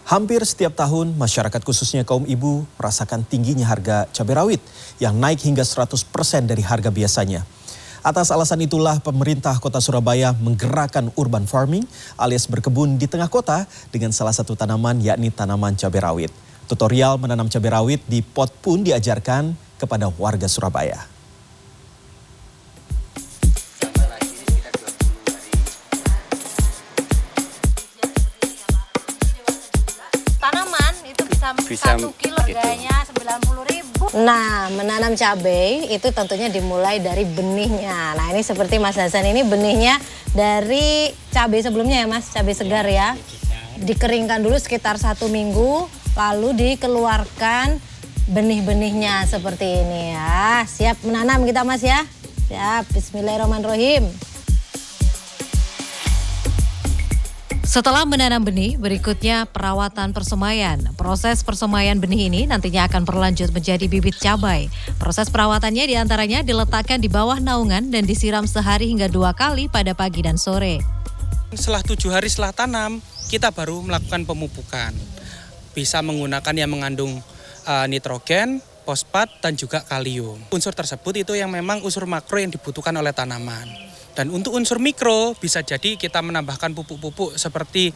Hampir setiap tahun, masyarakat khususnya kaum ibu merasakan tingginya harga cabai rawit yang naik hingga 100% dari harga biasanya. Atas alasan itulah pemerintah kota Surabaya menggerakkan urban farming alias berkebun di tengah kota dengan salah satu tanaman yakni tanaman cabai rawit. Tutorial menanam cabai rawit di pot pun diajarkan kepada warga Surabaya. Bisa 1 kilo harganya 90.000. Nah, menanam cabai itu tentunya dimulai dari benihnya. Nah, ini seperti Mas Hasan ini benihnya dari cabai sebelumnya ya Mas, cabai segar ya. Dikeringkan dulu sekitar 1 minggu, lalu dikeluarkan benih-benihnya seperti ini ya. Siap menanam kita Mas ya? Siap, bismillahirrahmanirrahim. Setelah menanam benih, berikutnya perawatan persemaian. Proses persemaian benih ini nantinya akan berlanjut menjadi bibit cabai. Proses perawatannya diantaranya diletakkan di bawah naungan dan disiram sehari hingga 2 kali pada pagi dan sore. Setelah 7 hari setelah tanam, kita baru melakukan pemupukan. Bisa menggunakan yang mengandung nitrogen, fosfat, dan juga kalium. Unsur tersebut itu yang memang unsur makro yang dibutuhkan oleh tanaman. Dan untuk unsur mikro bisa jadi kita menambahkan pupuk-pupuk seperti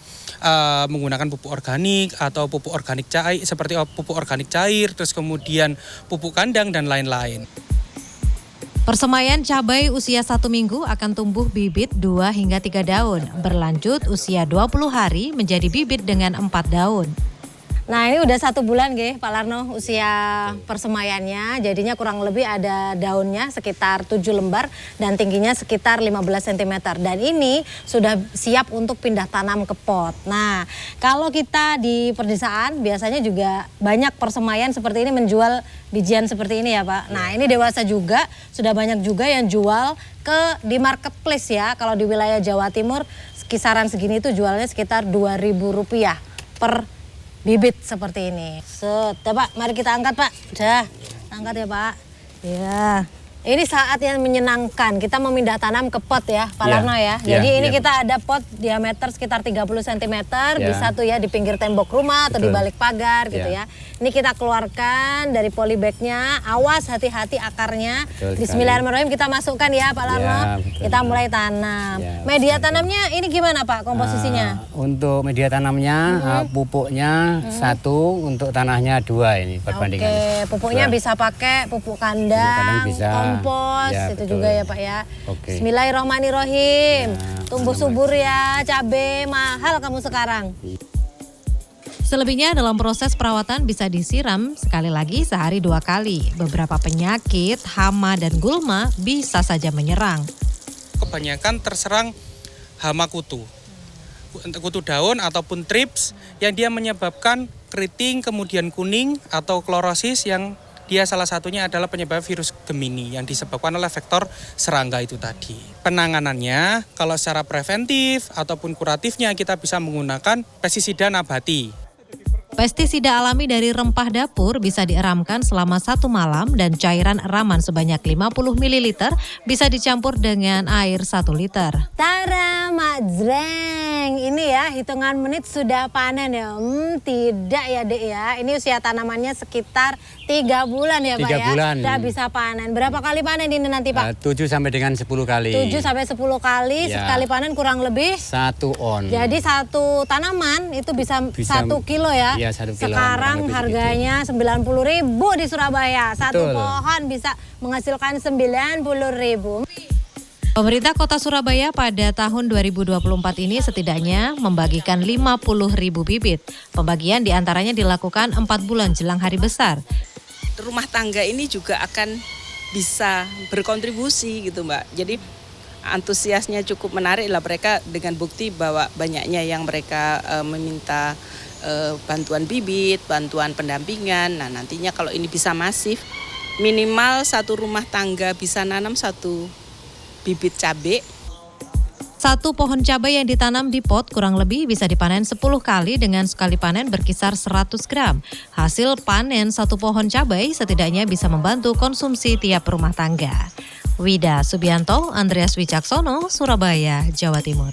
menggunakan pupuk organik atau pupuk organik cair seperti pupuk organik cair, terus kemudian pupuk kandang dan lain-lain. Persemaian cabai usia 1 minggu akan tumbuh bibit 2 hingga 3 daun. Berlanjut usia 20 hari menjadi bibit dengan 4 daun. Nah ini udah 1 bulan Pak Larno usia persemaiannya, jadinya kurang lebih ada daunnya sekitar 7 lembar dan tingginya sekitar 15 cm. Dan ini sudah siap untuk pindah tanam ke pot. Nah kalau kita di perdesaan biasanya juga banyak persemaian seperti ini menjual bijian seperti ini ya Pak. Nah ini dewasa juga, sudah banyak juga yang jual di marketplace ya. Kalau di wilayah Jawa Timur kisaran segini itu jualnya sekitar Rp2.000 per bibit seperti ini. Set, Pak, mari kita angkat Pak. Udah, angkat ya Pak. Ya. Ini saat yang menyenangkan. Kita memindah tanam ke pot ya, Pak Larno ya. Jadi ini kita ada pot diameter sekitar 30 cm, bisa tuh ya di pinggir tembok rumah atau di balik pagar gitu ya. Ini kita keluarkan dari polybagnya. Awas hati-hati akarnya. Bismillahirrahmanirrahim kita masukkan ya Pak Larno. Kita mulai tanam. Media tanamnya ini gimana Pak komposisinya? Untuk media tanamnya pupuknya 1, untuk tanahnya 2 ini perbandingan. Oke, pupuknya bisa pakai pupuk kandang, kompos, ya, itu juga ya Pak ya. Bismillahirrahmanirrahim. Tumbuh subur ya, cabai mahal kamu sekarang. Selebihnya dalam proses perawatan bisa disiram sekali lagi sehari 2 kali. Beberapa penyakit, hama dan gulma bisa saja menyerang. Kebanyakan terserang hama kutu daun ataupun trips yang dia menyebabkan keriting, kemudian kuning atau klorosis yang dia salah satunya adalah penyebab virus Gemini yang disebabkan oleh vektor serangga itu tadi. Penanganannya kalau secara preventif ataupun kuratifnya kita bisa menggunakan pestisida nabati. Pestisida alami dari rempah dapur bisa dieramkan selama 1 malam dan cairan eraman sebanyak 50 ml bisa dicampur dengan air 1 liter. Tara Majreng, ini ya hitungan menit sudah panen ya. Tidak ya Dek ya, ini usia tanamannya sekitar 3 bulan ya Pak 3 bulan. Sudah bisa panen. Berapa kali panen ini nanti Pak? 7 sampai dengan 10 kali. 7 sampai 10 kali, sekali panen kurang lebih 1 on. Jadi 1 tanaman itu bisa 1 kilo ya. Iya, 1 kilo. Sekarang harganya 90.000 di Surabaya. Satu pohon bisa menghasilkan 90.000. Pemerintah Kota Surabaya pada tahun 2024 ini setidaknya membagikan 50.000 bibit. Pembagian diantaranya dilakukan 4 bulan jelang hari besar. Rumah tangga ini juga akan bisa berkontribusi gitu Mbak. Jadi antusiasnya cukup menarik lah mereka dengan bukti bahwa banyaknya yang mereka meminta bantuan bibit, bantuan pendampingan. Nah nantinya kalau ini bisa masif, minimal 1 rumah tangga bisa nanam 1 bibit cabai. 1 pohon cabai yang ditanam di pot kurang lebih bisa dipanen 10 kali dengan sekali panen berkisar 100 gram. Hasil panen 1 pohon cabai setidaknya bisa membantu konsumsi tiap rumah tangga. Wida Subianto, Andreas Wicaksono, Surabaya, Jawa Timur.